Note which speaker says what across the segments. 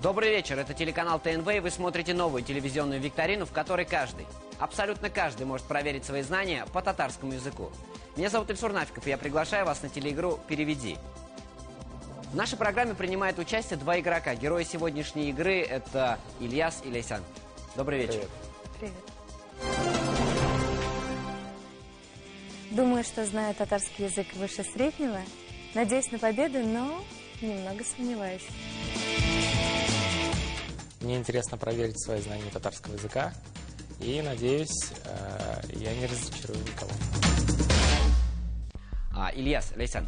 Speaker 1: Добрый вечер, это телеканал ТНВ, и вы смотрите новую телевизионную викторину, в которой каждый, абсолютно каждый может проверить свои знания по татарскому языку. Меня зовут Ильсур Нафиков, и я приглашаю вас на телеигру «Переведи». В нашей программе принимают участие два игрока. Герои сегодняшней игры – это Ильяс и Лейсан. Добрый вечер.
Speaker 2: Привет. Думаю, что знаю татарский язык выше среднего. Надеюсь на победу, но немного сомневаюсь.
Speaker 3: Мне интересно проверить свои знания татарского языка. И, надеюсь, я не разочарую никого.
Speaker 1: Ильяс, Лейсан,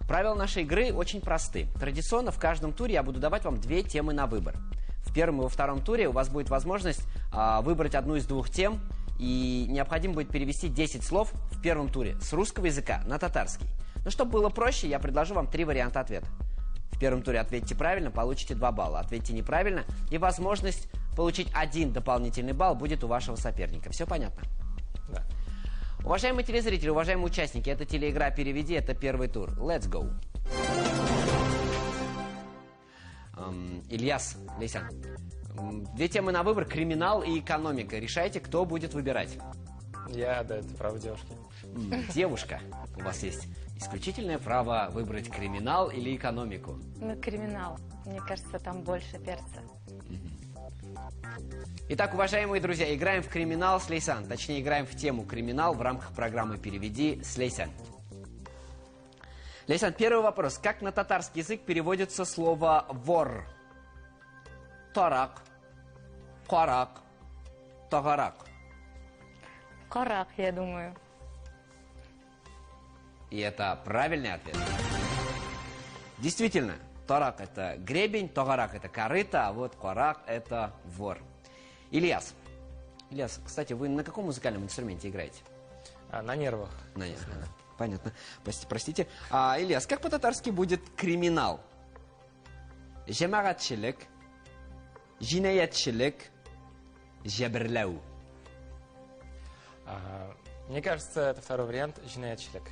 Speaker 1: правила нашей игры очень просты. Традиционно в каждом туре я буду давать вам две темы на выбор. В первом и во втором туре у вас будет возможность выбрать одну из двух тем. И необходимо будет перевести 10 слов в первом туре с русского языка на татарский. Но чтобы было проще, я предложу вам три варианта ответа. В первом туре ответьте правильно, получите 2 балла. Ответьте неправильно, и возможность получить 1 дополнительный балл будет у вашего соперника. Все понятно?
Speaker 3: Да.
Speaker 1: Уважаемые телезрители, уважаемые участники, это телеигра «Переведи», это первый тур. Let's go! Ильяс, Лейсан, две темы на выбор: криминал и экономика. Решайте, кто будет выбирать.
Speaker 3: Да, это право девушки.
Speaker 1: Девушка, у вас есть исключительное право выбрать криминал или экономику.
Speaker 2: Ну, криминал. Мне кажется, там больше перца.
Speaker 1: Итак, уважаемые друзья, играем в криминал с Лейсан. Точнее, играем в тему криминал в рамках программы «Переведи» с Лейсан. Лейсан, первый вопрос. Как на татарский язык переводится слово «вор»? Тарак, карак, тагарак.
Speaker 2: Карак, я думаю.
Speaker 1: И это правильный ответ. Действительно, тарак – это гребень, тагарак – это корыто, а вот карак – это вор. Ильяс, кстати, вы на каком музыкальном инструменте играете?
Speaker 3: На нервах.
Speaker 1: На нервах. Понятно. Простите. Ильяс, как по-татарски будет криминал? Жемагатчилик, жинаятчилик, жабрлау.
Speaker 3: Мне кажется, это второй вариант – жинаятчилик.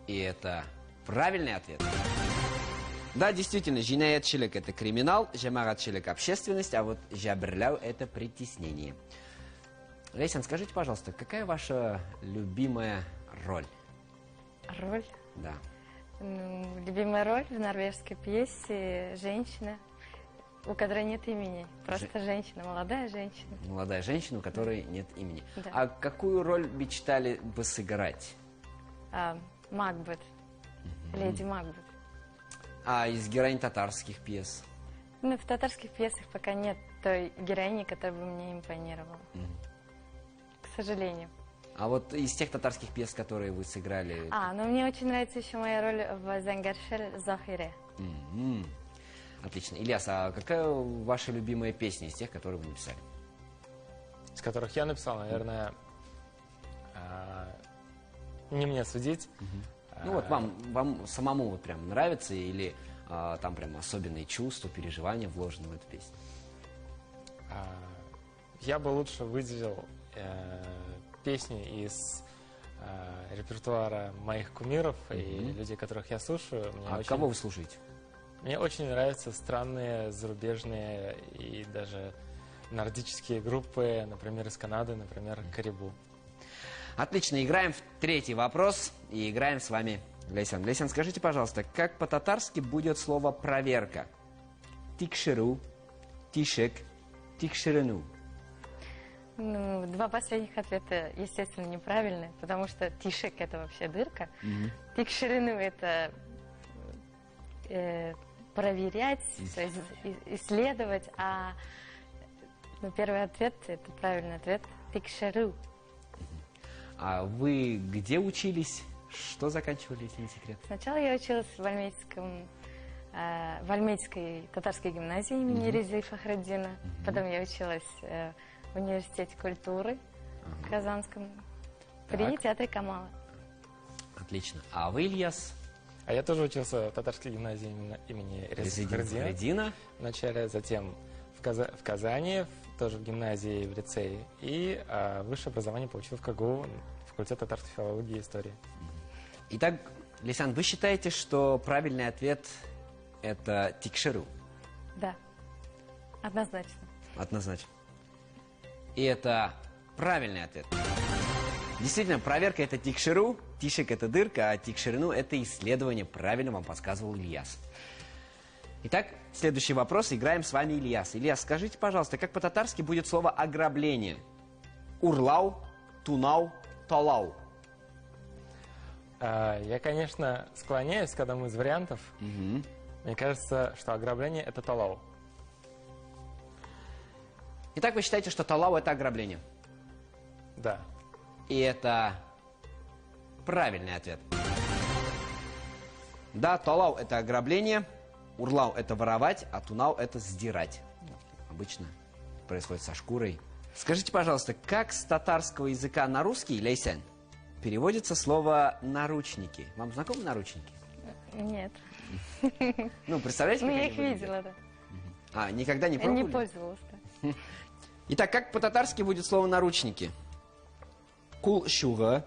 Speaker 1: И это правильный ответ. Да, действительно, жинаятчилик – это криминал, жемагатчилик – общественность, а вот жабрлау – это притеснение. Лейсан, скажите, пожалуйста, какая ваша любимая роль?
Speaker 2: Роль?
Speaker 1: Да.
Speaker 2: Любимая роль в норвежской пьесе «Женщина», у которой нет имени. Просто женщина, молодая женщина.
Speaker 1: Молодая женщина, у которой нет имени.
Speaker 2: Да.
Speaker 1: А какую роль мечтали бы сыграть?
Speaker 2: Макбет. Леди Макбет.
Speaker 1: А из героинь татарских пьес?
Speaker 2: Ну, в татарских пьесах пока нет той героини, которая бы мне импонировала. К сожалению.
Speaker 1: А вот из тех татарских пьес, которые вы сыграли...
Speaker 2: Ну мне очень нравится еще моя роль в «Зангершель Захире».
Speaker 1: Отлично. Ильяс, а какая ваша любимая песня из тех, которые вы написали?
Speaker 3: Из которых я написал, наверное, не мне судить.
Speaker 1: Ну вот вам самому вот прям нравится или там прям особенные чувства, переживания вложены в эту песню?
Speaker 3: Я бы лучше выделил песни из репертуара моих кумиров и людей, которых я слушаю.
Speaker 1: Кого вы слушаете?
Speaker 3: Мне очень нравятся странные, зарубежные и даже нордические группы, например, из Канады, например, Карибу.
Speaker 1: Отлично, играем в третий вопрос и играем с вами Лейсан. Лейсан, скажите, пожалуйста, как по-татарски будет слово «проверка»? Тикшеру, тишек, тикшерену.
Speaker 2: Ну, 2 последних ответа, естественно, неправильные, потому что тишек – это вообще дырка. Тикшерену – это проверять, то есть исследовать, первый ответ – это правильный ответ – тикшеру.
Speaker 1: А вы где учились? Что заканчивали, если не секрет?
Speaker 2: Сначала я училась в Альметьской татарской гимназии имени Резы Фахретдина. Потом я училась в университете культуры в Казанском при театре Камала.
Speaker 1: Отлично. А вы, Ильяс?
Speaker 3: А я тоже учился в татарской гимназии имени Резы Фахретдина. Вначале, затем в Казани, тоже в гимназии, в лицее. И высшее образование получил в КГУ, факультет татарской филологии и истории.
Speaker 1: Итак, Лейсан, вы считаете, что правильный ответ – это тикшеру?
Speaker 2: Да, однозначно.
Speaker 1: Однозначно. И это правильный ответ. Действительно, проверка — это тикшеру, тишек — это дырка, а тикшерину — это исследование. Правильно вам подсказывал Ильяс. Итак, следующий вопрос. Играем с вами Ильяс. Ильяс, скажите, пожалуйста, как по-татарски будет слово «ограбление»? Урлау, тунау, талау.
Speaker 3: Я, конечно, склоняюсь к одному из вариантов. Мне кажется, что ограбление – это талау.
Speaker 1: Итак, вы считаете, что талау — это ограбление?
Speaker 3: Да.
Speaker 1: И это правильный ответ. Да, талау — это ограбление, урлау — это воровать, а тунау — это сдирать. Обычно происходит со шкурой. Скажите, пожалуйста, как с татарского языка на русский, Лейсен, переводится слово «наручники»? Вам знакомы наручники?
Speaker 2: Нет.
Speaker 1: Ну, представляете, как
Speaker 2: Ну, я
Speaker 1: они
Speaker 2: их
Speaker 1: выглядят?
Speaker 2: видела, да.
Speaker 1: А, никогда не пробовали?
Speaker 2: Не пользовалась, да.
Speaker 1: Итак, как по-татарски будет слово «наручники»? Кул шуга,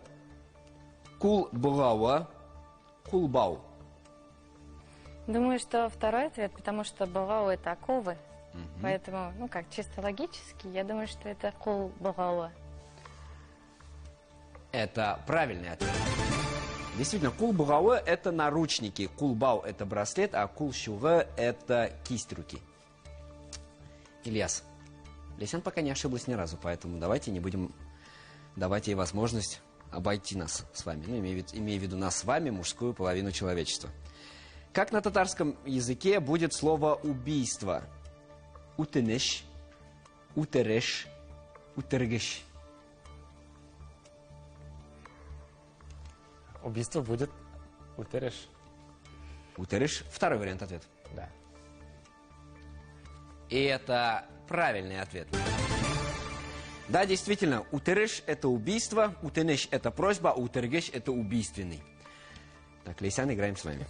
Speaker 1: кул бугава, кул бау.
Speaker 2: Думаю, что второй ответ, потому что бавау это оковы. Поэтому, ну как, чисто логически, я думаю, что это кул бавау.
Speaker 1: Это правильный ответ. Действительно, кул бугава — это наручники, кул бау — это браслет, а кул шуга — это кисть руки. Ильяс, Лейсен пока не ошиблась ни разу, поэтому давайте не будем давать ей возможность обойти нас с вами. Ну, имея в виду нас с вами, мужскую половину человечества. Как на татарском языке будет слово «убийство»? Утенеш, утереш, утергеш.
Speaker 3: Убийство будет утереш.
Speaker 1: Утереш — второй вариант ответа.
Speaker 3: Да.
Speaker 1: И это правильный ответ. Да, действительно, утереш — это убийство, утенеш — это просьба, а утергеш — это убийственный. Так, Лейсян, играем с вами.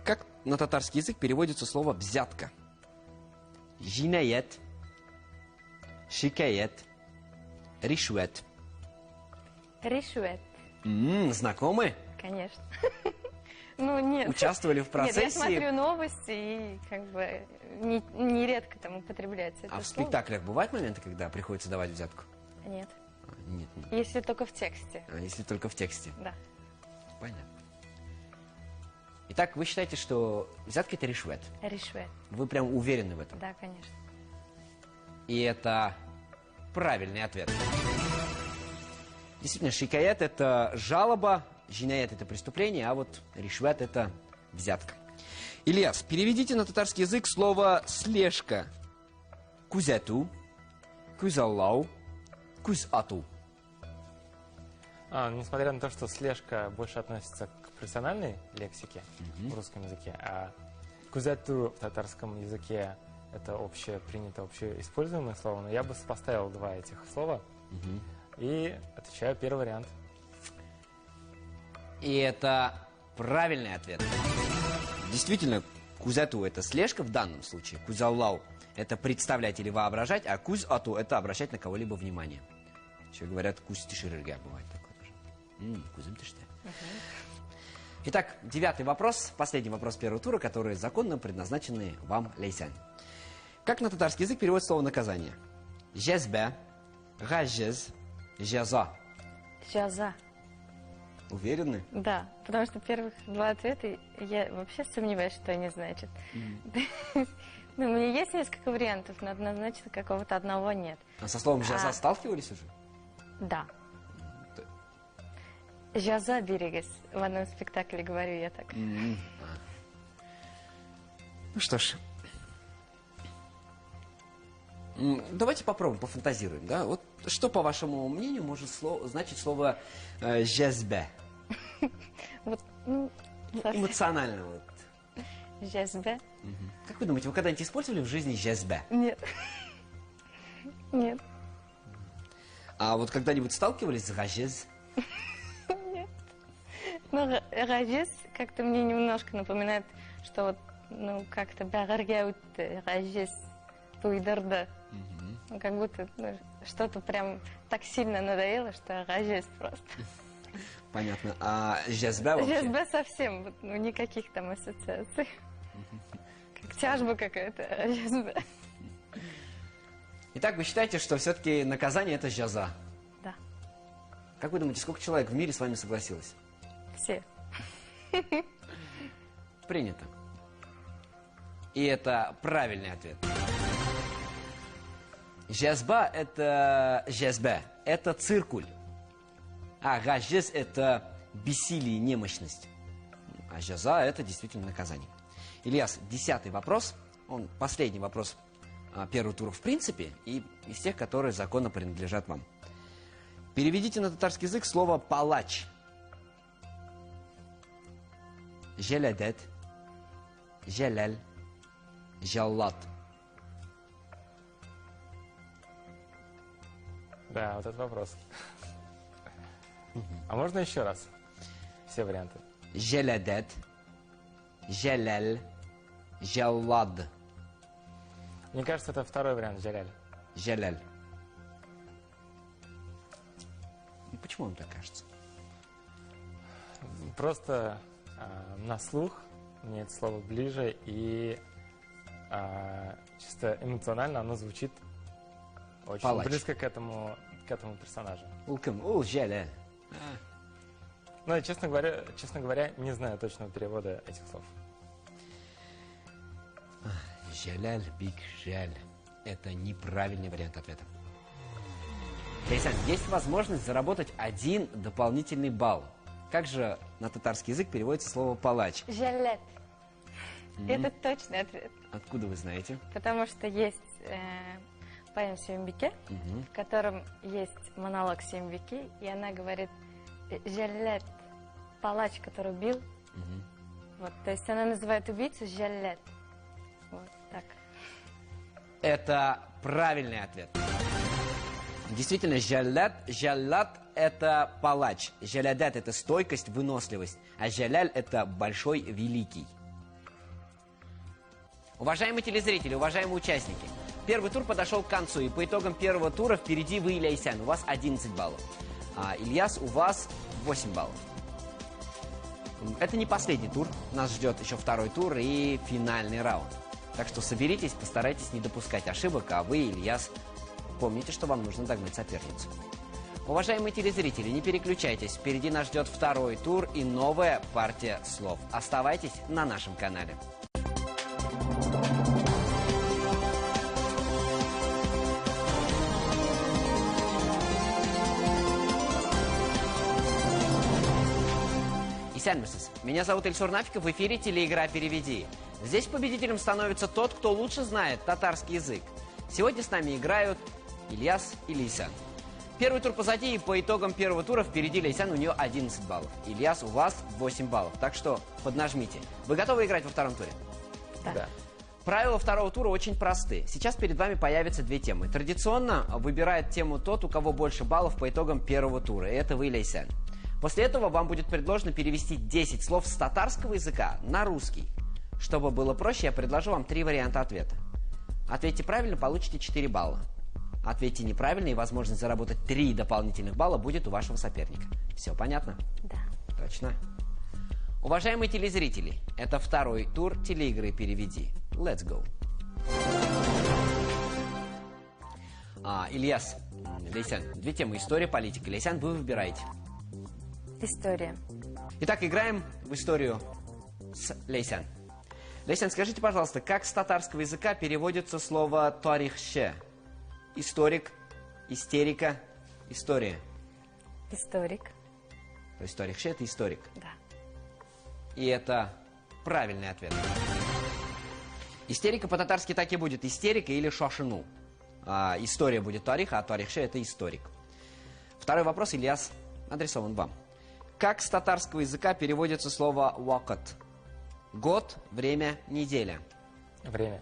Speaker 1: Как на татарский язык переводится слово «взятка»? Жинает, шикает, ришует.
Speaker 2: Решует.
Speaker 1: Знакомы?
Speaker 2: Конечно. Ну, нет.
Speaker 1: Участвовали в процессе?
Speaker 2: Нет, я смотрю новости, и как бы нередко там употребляется это
Speaker 1: А в
Speaker 2: слово.
Speaker 1: спектаклях бывают моменты, когда приходится давать взятку?
Speaker 2: Нет.
Speaker 1: Нет.
Speaker 2: Если только в тексте.
Speaker 1: А если только в тексте?
Speaker 2: Да.
Speaker 1: Понятно. Итак, вы считаете, что взятка — это ришвет?
Speaker 2: Решует.
Speaker 1: Вы прям уверены в этом?
Speaker 2: Да, конечно.
Speaker 1: И это правильный ответ. Действительно, шикаят — это жалоба, жинаят — это преступление, а вот ришвет — это взятка. Ильяс, переведите на татарский язык слово «слежка». Кузяту, кузаллау, кузату.
Speaker 3: Несмотря на то, что слежка больше относится к профессиональной лексике в русском языке, а кузяту в татарском языке это общепринято, общеиспользуемое слово, но я бы сопоставил два этих слова и отвечаю первый вариант.
Speaker 1: И это правильный ответ. Действительно, кузяту — это слежка в данном случае. Кузаллау — это представлять или воображать, а кузату — это обращать на кого-либо внимание. Еще говорят, кузтиширырга, бывает такое тоже. Кузым ты что? Итак, 9-й вопрос, последний вопрос первого тура, которые законно предназначены вам, Лейсян. Как на татарский язык переводится слово «наказание»? Жезбе, гажез, жеза.
Speaker 2: Жаза.
Speaker 1: Уверены?
Speaker 2: Да, потому что первых два ответа я вообще сомневаюсь, что они значат. Ну, у меня есть несколько вариантов, но однозначно какого-то одного нет.
Speaker 1: А со словом «жаза» сталкивались уже?
Speaker 2: Да. Жаза берегись. В одном спектакле говорю я так.
Speaker 1: Ну что ж. Давайте попробуем, пофантазируем. Да? Вот что, по вашему мнению, может значить слово «жезбе»?
Speaker 2: Вот, ну, совсем.
Speaker 1: Эмоционально. Вот.
Speaker 2: Жезбе?
Speaker 1: Как вы думаете, вы когда-нибудь использовали в жизни «жезбе»?
Speaker 2: Нет. Нет.
Speaker 1: А вот когда-нибудь сталкивались с «гажез»?
Speaker 2: Нет. Ну, гажез как-то мне немножко напоминает, что вот, ну, как-то бәғәргә үтте, гажез туйдырды. Ну, как будто что-то прям так сильно надоело, что гажез просто.
Speaker 1: Понятно. А «жезбе» вообще?
Speaker 2: ЖСБ совсем, вот, ну, никаких там ассоциаций. Как тяжба какая-то. Жазба.
Speaker 1: Итак, вы считаете, что все-таки наказание это жаза?
Speaker 2: Да.
Speaker 1: Как вы думаете, сколько человек в мире с вами согласилось?
Speaker 2: Все.
Speaker 1: Принято. И это правильный ответ. Жазба это жазбе, это циркуль. А гажез это бессилие и немощность. А жаза это действительно наказание. Ильяс, 10-й вопрос. Он последний вопрос первого тура в принципе, и из тех, которые законно принадлежат вам. Переведите на татарский язык слово «палач». Желядет, желяль, жаллат.
Speaker 3: Да, вот этот вопрос. А можно еще раз? Все варианты.
Speaker 1: Желядет, желяль, жаллад.
Speaker 3: Мне кажется, это второй вариант, жаляль.
Speaker 1: Жаляль. Почему вам так кажется?
Speaker 3: Просто на слух мне это слово ближе, и чисто эмоционально оно звучит очень
Speaker 1: Палач.
Speaker 3: близко к этому персонажу.
Speaker 1: Улкым, жаляль.
Speaker 3: Но я, честно говоря, не знаю точного перевода этих слов.
Speaker 1: Жаляль, биг, жаль. Это неправильный вариант ответа. Лейсан, есть возможность заработать 1 дополнительный балл. Как же на татарский язык переводится слово «палач»?
Speaker 2: Жалет. Это точный ответ.
Speaker 1: Откуда вы знаете?
Speaker 2: Потому что есть поэма Сюмбике, в котором есть монолог Сюмбики, и она говорит «жалет», палач, который бил. Вот, то есть она называет убийцу «жалет». Вот так.
Speaker 1: Это правильный ответ. Действительно, жаллат – это палач. Жалядат – это стойкость, выносливость. А жаляль – это большой, великий. Уважаемые телезрители, уважаемые участники, первый тур подошел к концу. И по итогам первого тура впереди вы и Лейсан. У вас 11 баллов. А Ильяс, у вас 8 баллов. Это не последний тур. Нас ждет еще второй тур и финальный раунд. Так что соберитесь, постарайтесь не допускать ошибок, а вы, Ильяс, помните, что вам нужно догнать соперницу. Уважаемые телезрители, не переключайтесь. Впереди нас ждет второй тур и новая партия слов. Оставайтесь на нашем канале. Исянмисыз. Меня зовут Ильсур Нафиков, в эфире телеигра «Переведи». Здесь победителем становится тот, кто лучше знает татарский язык. Сегодня с нами играют Ильяс и Лейсан. Первый тур позади, и по итогам первого тура впереди Лейсан, у нее 11 баллов. Ильяс, у вас 8 баллов, так что поднажмите. Вы готовы играть во втором туре?
Speaker 3: Да.
Speaker 1: Правила второго тура очень просты. Сейчас перед вами появятся 2 темы. Традиционно выбирает тему тот, у кого больше баллов по итогам первого тура. И это вы, Лейсан. После этого вам будет предложено перевести 10 слов с татарского языка на русский. Чтобы было проще, я предложу вам 3 варианта ответа. Ответьте правильно, получите 4 балла. Ответьте неправильно, и возможность заработать 3 дополнительных балла будет у вашего соперника. Все понятно?
Speaker 2: Да.
Speaker 1: Точно. Уважаемые телезрители, это второй тур телеигры «Переведи». Let's go. Ильяс, Лейсан, 2 темы. История, политика. Лейсан, вы выбираете.
Speaker 2: История.
Speaker 1: Итак, играем в историю с Лейсан. Лейсан, скажите, пожалуйста, как с татарского языка переводится слово «тарихше»? Историк, истерика, история.
Speaker 2: Историк.
Speaker 1: То есть тарихше – это историк.
Speaker 2: Да.
Speaker 1: И это правильный ответ. Истерика по-татарски так и будет. Истерика или шошину. История будет тариха, а тарихше – это историк. Второй вопрос, Ильяс, адресован вам. Как с татарского языка переводится слово «вакат»? Год, время, неделя.
Speaker 3: Время.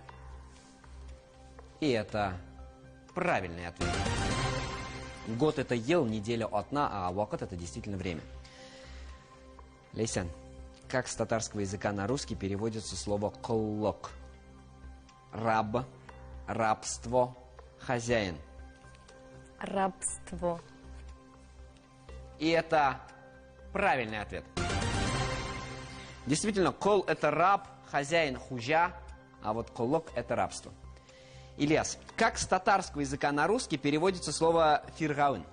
Speaker 1: И это правильный ответ. Год – это ел, неделя – отна, а вакат – это действительно время. Лейсан, как с татарского языка на русский переводится слово «коллок»? Раб, рабство, хозяин.
Speaker 2: Рабство.
Speaker 1: И это правильный ответ. Действительно, кол – это раб, хозяин – хужа, а вот коллок – это рабство. Ильяс, как с татарского языка на русский переводится слово «фиргаун»?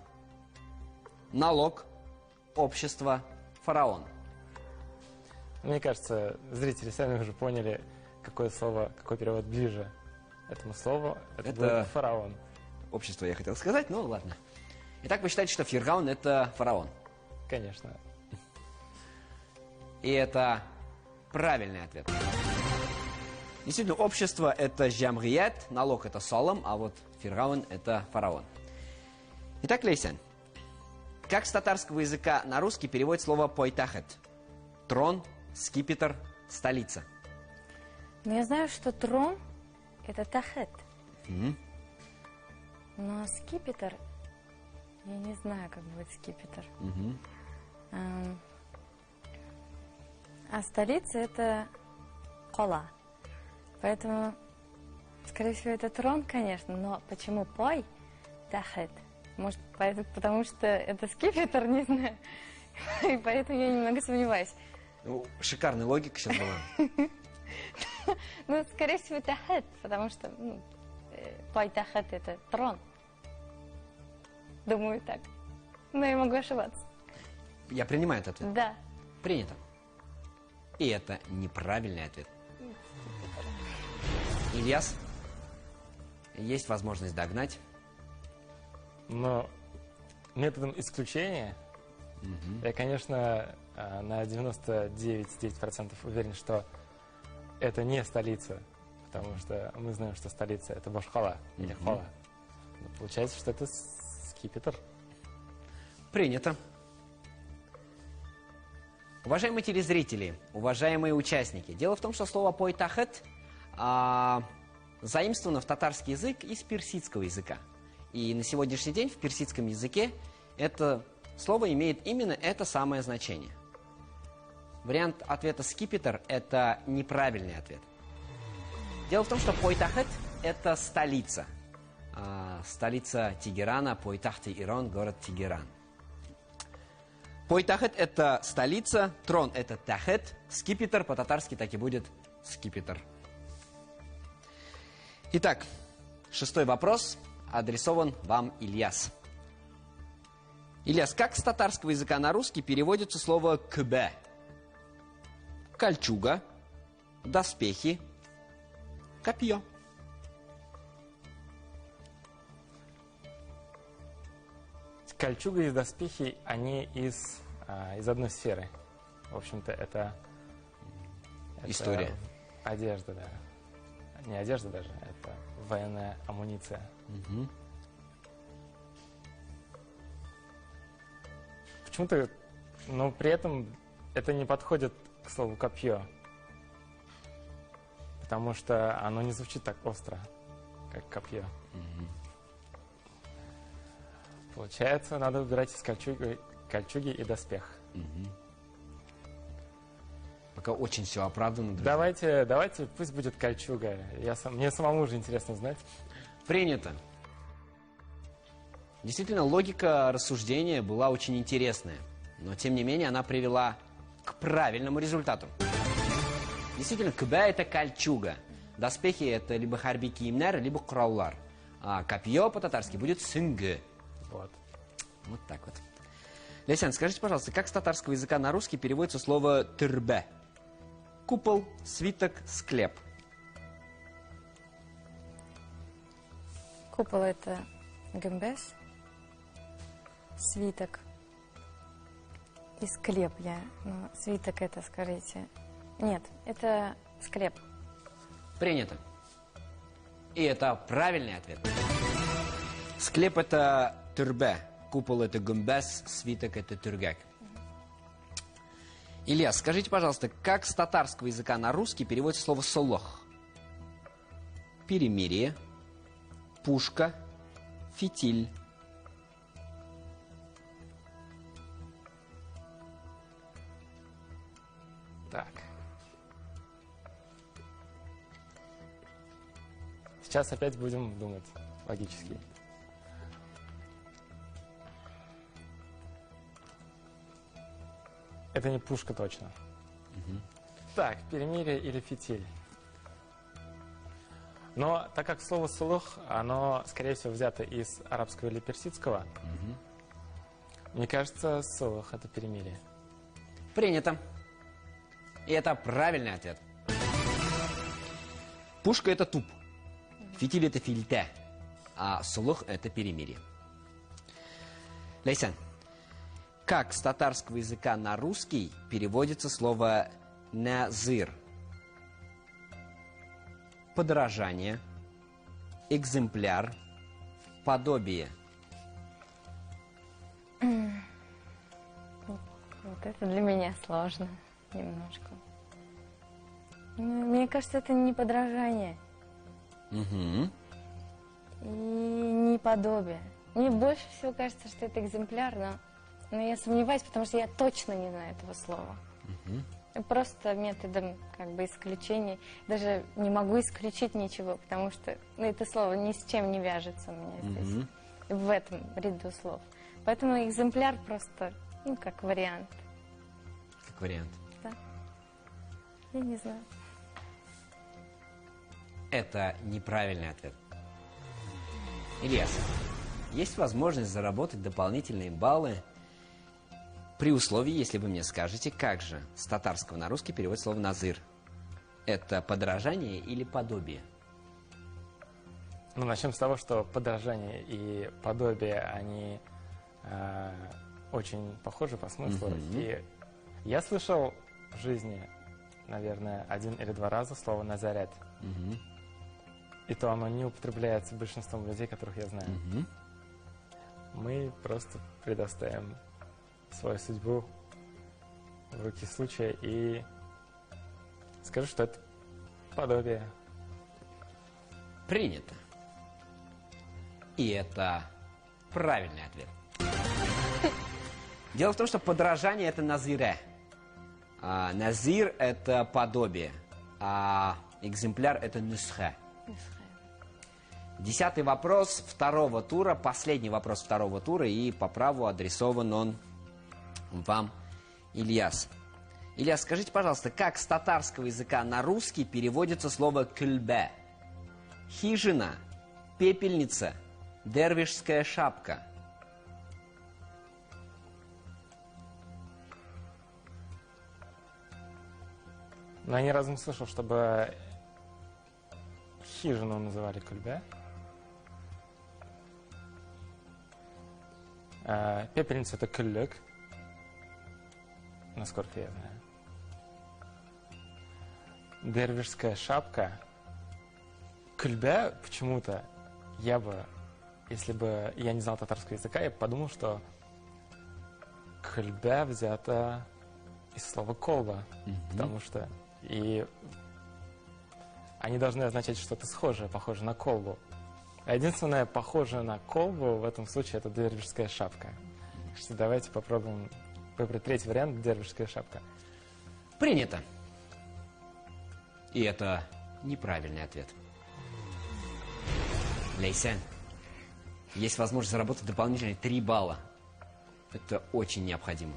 Speaker 1: Налог, общество, фараон.
Speaker 3: Мне кажется, зрители сами уже поняли, какое слово, какой перевод ближе этому слову. Это будет фараон.
Speaker 1: Общество я хотел сказать, но ладно. Итак, вы считаете, что фиргаун – это фараон?
Speaker 3: Конечно.
Speaker 1: И это правильный ответ. Действительно, общество – это жамрият, налог – это солом, а вот фиргаун – это фараон. Итак, Лейсян, как с татарского языка на русский переводит слово «пойтахет»? Трон, скипетр, столица.
Speaker 2: Ну, я знаю, что трон – это тахет. Но скипетр, я не знаю, как будет скипетр. А столица – это кола. Поэтому, скорее всего, это трон, конечно. Но почему пой тахет? Может, потому что это скипетр, не знаю. И поэтому я немного сомневаюсь.
Speaker 1: Ну, шикарная логика сейчас была.
Speaker 2: Ну, скорее всего, тахет, потому что пой тахет – это трон. Думаю, так. Но я могу ошибаться.
Speaker 1: Я принимаю этот ответ.
Speaker 2: Да.
Speaker 1: Принято. И это неправильный ответ. Ильяс, есть возможность догнать.
Speaker 3: Но методом исключения я, конечно, на 99,9% уверен, что это не столица, потому что мы знаем, что столица – это Башкала или Хола. Но получается, что это скипетр.
Speaker 1: Принято. Уважаемые телезрители, уважаемые участники, дело в том, что слово «пойтахет» заимствовано в татарский язык из персидского языка. И на сегодняшний день в персидском языке это слово имеет именно это самое значение. Вариант ответа «скипетр» – это неправильный ответ. Дело в том, что Пойтахет – это столица. Столица Тегерана, Пойтахт-Иран, город Тегеран. Пойтахет – это столица, трон – это тахет, скипетр по-татарски так и будет скипетр. Итак, 6-й вопрос адресован вам, Ильяс. Ильяс, как с татарского языка на русский переводится слово «кбе»? Кольчуга, доспехи, копье.
Speaker 3: Кольчуга и доспехи, они из одной сферы. В общем-то, это
Speaker 1: история.
Speaker 3: Одежда, да. Не одежда даже, это военная амуниция. Почему-то, но при этом это не подходит к слову «копье», потому что оно не звучит так остро, как копье. Получается, надо выбирать из кольчуги и доспех.
Speaker 1: Пока очень все оправдано.
Speaker 3: Давайте, пусть будет кольчуга. Мне самому уже интересно знать.
Speaker 1: Принято. Действительно, логика рассуждения была очень интересная. Но, тем не менее, она привела к правильному результату. Действительно, кбе – это кольчуга. Доспехи – это либо харби киимнер, либо кураллар. А копье по-татарски будет сынгы.
Speaker 3: Вот
Speaker 1: так вот. Лейсян, скажите, пожалуйста, как с татарского языка на русский переводится слово «тырбе»? Купол, свиток, склеп.
Speaker 2: Купол – это гембес, свиток и склеп. Свиток – это, скажите… Нет, это склеп.
Speaker 1: Принято. И это правильный ответ. Склеп – это тырбе, купол – это гумбес, свиток – это тыргак. Ильяс, скажите, пожалуйста, как с татарского языка на русский переводится слово «солох»? Перемирие, пушка, фитиль.
Speaker 3: Так. Сейчас опять будем думать логически. Это не пушка точно. Так, перемирие или фитиль. Но так как слово «сулух», оно, скорее всего, взято из арабского или персидского, мне кажется, «сулух» — это перемирие.
Speaker 1: Принято. И это правильный ответ. Пушка – это туп, фитиль – это фильте, а сулух – это перемирие. Лейсан, как с татарского языка на русский переводится слово «назир»? Подражание, экземпляр, подобие.
Speaker 2: Вот это для меня сложно немножко. Мне кажется, это не подражание.
Speaker 1: Угу.
Speaker 2: И не подобие. Мне больше всего кажется, что это экземпляр, но я сомневаюсь, потому что я точно не знаю этого слова. Просто методом как бы исключения. Даже не могу исключить ничего, потому что это слово ни с чем не вяжется у меня здесь. В этом ряду слов. Поэтому экземпляр просто, как вариант.
Speaker 1: Как вариант.
Speaker 2: Да. Я не знаю.
Speaker 1: Это неправильный ответ. Ильяс, есть возможность заработать дополнительные баллы при условии, если вы мне скажете, как же с татарского на русский переводит слово «назыр». Это подражание или подобие?
Speaker 3: Ну, начнем с того, что подражание и подобие, они очень похожи по смыслу. И я слышал в жизни, наверное, 1 или 2 раза слово «назарят». И то оно не употребляется большинством людей, которых я знаю. Мы просто предоставим свою судьбу в руки случая и скажу, что это подобие.
Speaker 1: Принято. И это правильный ответ. Дело в том, что подражание – это назире. Назир – это подобие, а экземпляр – это нусхе. 10-й вопрос 2-го тура, последний вопрос 2-го тура, и по праву адресован он вам, Ильяс. Ильяс, скажите, пожалуйста, как с татарского языка на русский переводится слово «кюльбе»? Хижина, пепельница, дервишская шапка.
Speaker 3: Но я ни разу не слышал, чтобы хижину называли кюльбе. Пепельница — это кюльлек, насколько я знаю. Дервишская шапка. Кюльбе почему-то я бы, если бы я не знал татарского языка, я бы подумал, что кюльбе взято из слова колба, потому что и они должны означать что-то схожее, похожее на колбу. А единственное похожее на колбу в этом случае — это дервишская шапка. Так что давайте попробуем выбрать 3-й вариант — дервишская шапка.
Speaker 1: Принято. И это неправильный ответ. Лейсан, есть возможность заработать дополнительные 3 балла. Это очень необходимо.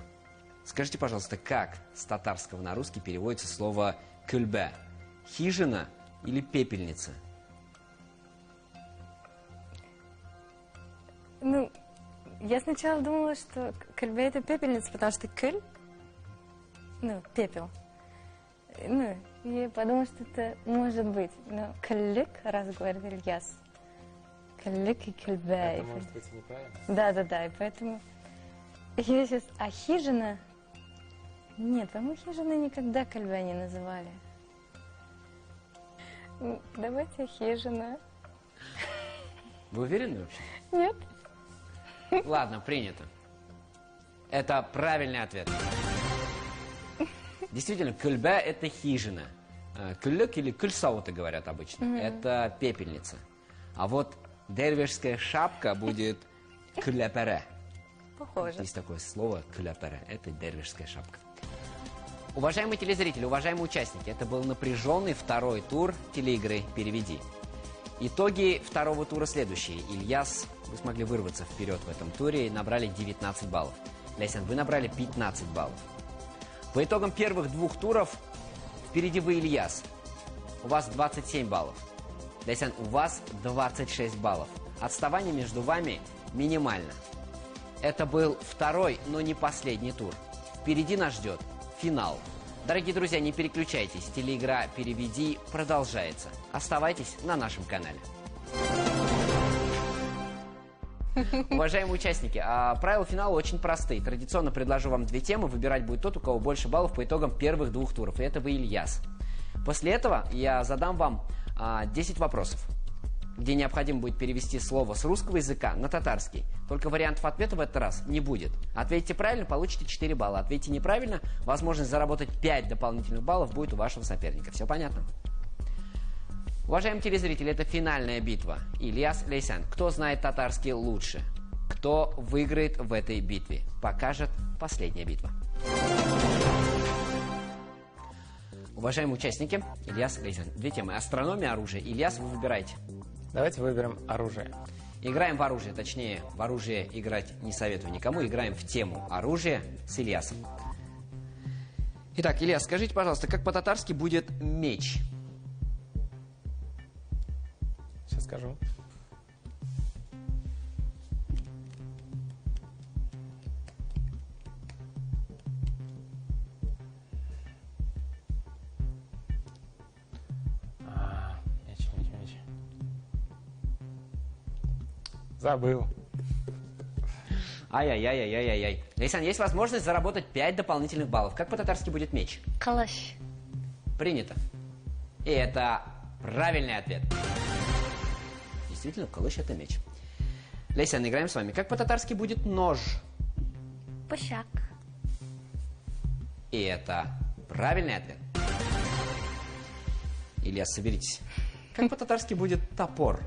Speaker 1: Скажите, пожалуйста, как с татарского на русский переводится слово «кюльбе»? Хижина или пепельница?
Speaker 2: Ну, я сначала думала, что кюльбе — это пепельница, потому что кюль, пепел. Я подумала, что это может быть. Но кюльлик, раз говорит Ильяс. Кюльлик и кюльбе.
Speaker 3: Это может быть неправильно?
Speaker 2: Да, и поэтому я сейчас... А хижина... Нет, по-моему, хижины никогда кюльбе не называли. Давайте хижина.
Speaker 1: Вы уверены вообще?
Speaker 2: Нет.
Speaker 1: Ладно, принято. Это правильный ответ. Действительно, кюльбе – это хижина. Кюльлек или кюльсауты говорят обычно. Это пепельница. А вот дервишская шапка будет кюляпере.
Speaker 2: Похоже.
Speaker 1: Есть такое слово кюляпере. Это дервишская шапка. Уважаемые телезрители, уважаемые участники, это был напряженный 2-й тур телеигры «Переведи». Итоги 2-го тура следующие. Ильяс, вы смогли вырваться вперед в этом туре и набрали 19 баллов. Лейсан, вы набрали 15 баллов. По итогам первых 2 туров впереди вы, Ильяс. У вас 27 баллов. Ляйсан, у вас 26 баллов. Отставание между вами минимально. Это был второй, но не последний тур. Впереди нас ждет финал. Дорогие друзья, не переключайтесь. Телеигра «Переведи» продолжается. Оставайтесь на нашем канале. Уважаемые участники, правила финала очень простые. Традиционно предложу вам 2 темы. Выбирать будет тот, у кого больше баллов по итогам первых 2 туров. И это вы, Ильяс. После этого я задам вам 10 вопросов, где необходимо будет перевести слово с русского языка на татарский. Только вариантов ответа в этот раз не будет. Ответите правильно, получите 4 балла. Ответите неправильно, возможность заработать 5 дополнительных баллов будет у вашего соперника. Все понятно? Уважаемые телезрители, это финальная битва. Ильяс, Ляйсан, кто знает татарский лучше? Кто выиграет в этой битве? Покажет последняя битва. Уважаемые участники, Ильяс, Ляйсан, 2 темы. Астрономия, оружие. Ильяс, вы выбираете.
Speaker 3: Давайте выберем оружие.
Speaker 1: Играем в оружие, точнее, в оружие играть не советую никому. Играем в тему оружия с Ильясом. Итак, Ильяс, скажите, пожалуйста, как по-татарски будет меч?
Speaker 3: Сейчас скажу. Меч. Забыл.
Speaker 1: Ай-яй-яй-яй-яй-яй. Ляйсан, есть возможность заработать 5 дополнительных баллов. Как по-татарски будет меч?
Speaker 2: Калаш.
Speaker 1: Принято. И это правильный ответ. Действительно, калаш — это меч. Ляйсан, играем с вами. Как по-татарски будет нож?
Speaker 2: Пышак.
Speaker 1: И это правильный ответ. Ильяс, соберитесь. Как по-татарски будет топор?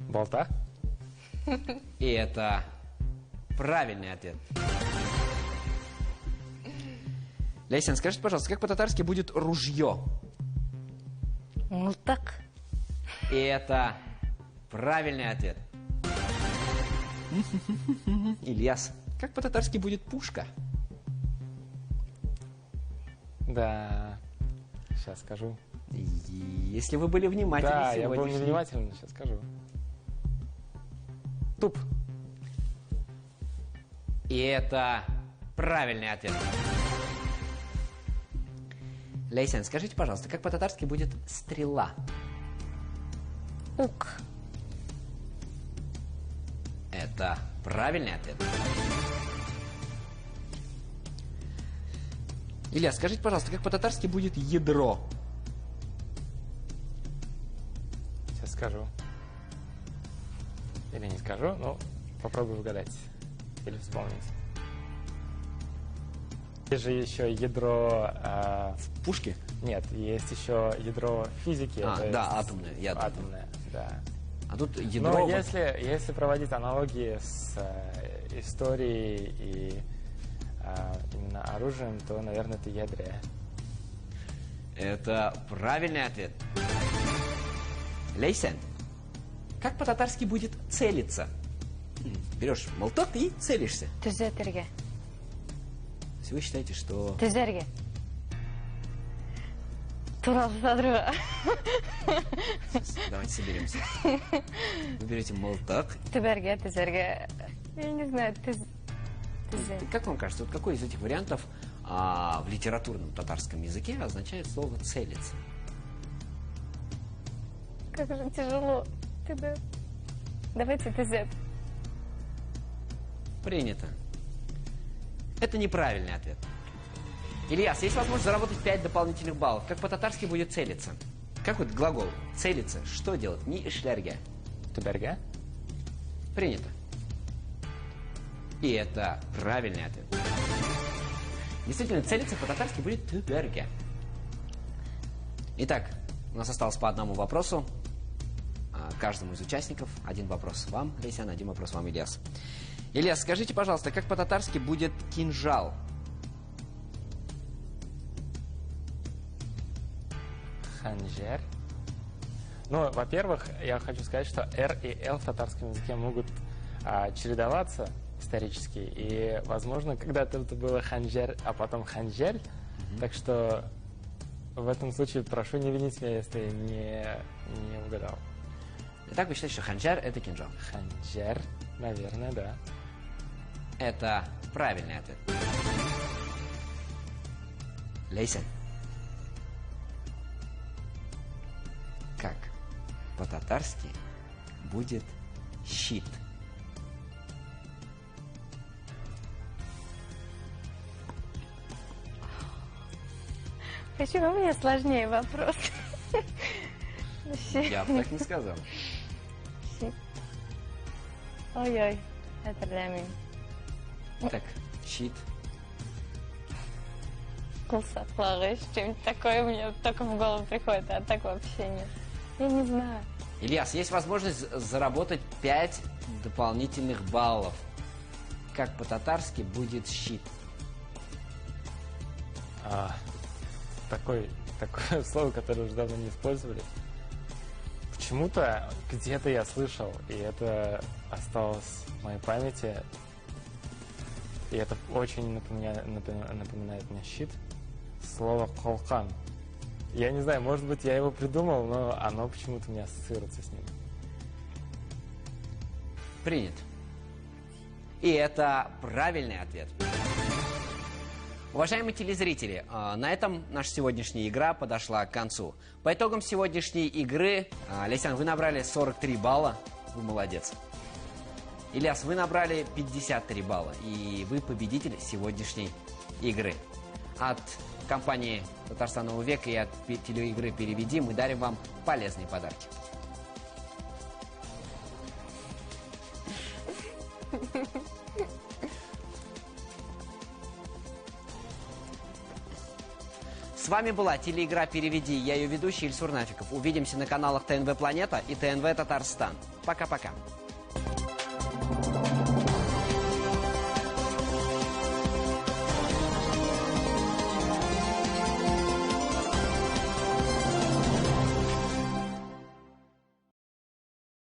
Speaker 3: Болта.
Speaker 1: И это правильный ответ. Ляйсан, скажите, пожалуйста, как по-татарски будет ружье?
Speaker 2: Мултак.
Speaker 1: И это правильный ответ. Ильяс, как по-татарски будет пушка?
Speaker 3: Да, сейчас скажу.
Speaker 1: Если вы были внимательны
Speaker 3: Да,
Speaker 1: сегодня.
Speaker 3: я был невнимательный, сейчас скажу. Туп.
Speaker 1: И это правильный ответ. Ляйсан, скажите, пожалуйста, как по-татарски будет стрела?
Speaker 2: Ук.
Speaker 1: Это правильный ответ. Илья, скажите, пожалуйста, как по-татарски будет ядро?
Speaker 3: Сейчас скажу. Или не скажу, но попробую угадать. Или вспомнить. Есть же еще ядро...
Speaker 1: В пушке?
Speaker 3: Нет, есть еще ядро физики.
Speaker 1: Да, атомное.
Speaker 3: Атомное, да.
Speaker 1: А тут ядро...
Speaker 3: Но если проводить аналогии с историей и именно оружием, то, наверное, это ядре.
Speaker 1: Это правильный ответ. Ляйсан, как по-татарски будет целиться? Берешь молоток и целишься.
Speaker 2: Түзетірге.
Speaker 1: То есть вы считаете, что...
Speaker 2: Түзерге. Туралы садруға.
Speaker 1: Давайте соберемся. Вы берете молоток.
Speaker 2: Түберге, түзерге. Я не знаю,
Speaker 1: Как вам кажется, вот какой из этих вариантов в литературном татарском языке означает слово «целиться»?
Speaker 2: Как же тяжело. Давайте түзет.
Speaker 1: Принято. Это неправильный ответ. Ильяс, есть возможность заработать 5 дополнительных баллов. Как по-татарски будет целиться? Как вот глагол целиться? Что делать? Ни ишлярге.
Speaker 3: Туберге?
Speaker 1: Принято. И это правильный ответ. Действительно, целиться по-татарски будет туберге. Итак, у нас осталось по одному вопросу. Каждому из участников. Один вопрос вам, Ляйсан, один вопрос вам, Ильяс. Ильяс, скажите, пожалуйста, как по-татарски будет кинжал?
Speaker 3: Ханжер. Ну, во-первых, я хочу сказать, что «р» и «л» в татарском языке могут чередоваться исторически. И, возможно, когда-то это было ханжер, а потом ханжель. Так что в этом случае прошу не винить меня, если не угадал.
Speaker 1: Итак, вы считаете, что ханджар – это кинжал?
Speaker 3: Ханджар, наверное, да.
Speaker 1: Это правильный ответ. Лейсен. Как по-татарски будет щит?
Speaker 2: Почему мне сложнее вопрос?
Speaker 1: Я бы так не сказал.
Speaker 2: Ой-ой, это для меня.
Speaker 1: Так, щит.
Speaker 2: Кулсатларыш, что-нибудь такое мне только в голову приходит, а так вообще нет. Я не знаю.
Speaker 1: Ильяс, есть возможность заработать 5 дополнительных баллов. Как по-татарски будет щит?
Speaker 3: Такое слово, которое уже давно не использовали. Почему-то где-то я слышал, и это осталось в моей памяти. И это очень напоминает мне щит. Слово «колкан». Я не знаю, может быть, я его придумал, но оно почему-то у меня ассоциируется с ним.
Speaker 1: Принят. И это правильный ответ. Уважаемые телезрители, на этом наша сегодняшняя игра подошла к концу. По итогам сегодняшней игры, Лейсян, вы набрали 43 балла, вы молодец. Ильяс, вы набрали 53 балла, и вы победитель сегодняшней игры. От компании «Татарстан нового века» и от телеигры «Переведи» мы дарим вам полезные подарки. С вами была телеигра «Переведи». Я ее ведущий Ильсур Нафиков. Увидимся на каналах ТНВ Планета и ТНВ Татарстан. Пока-пока.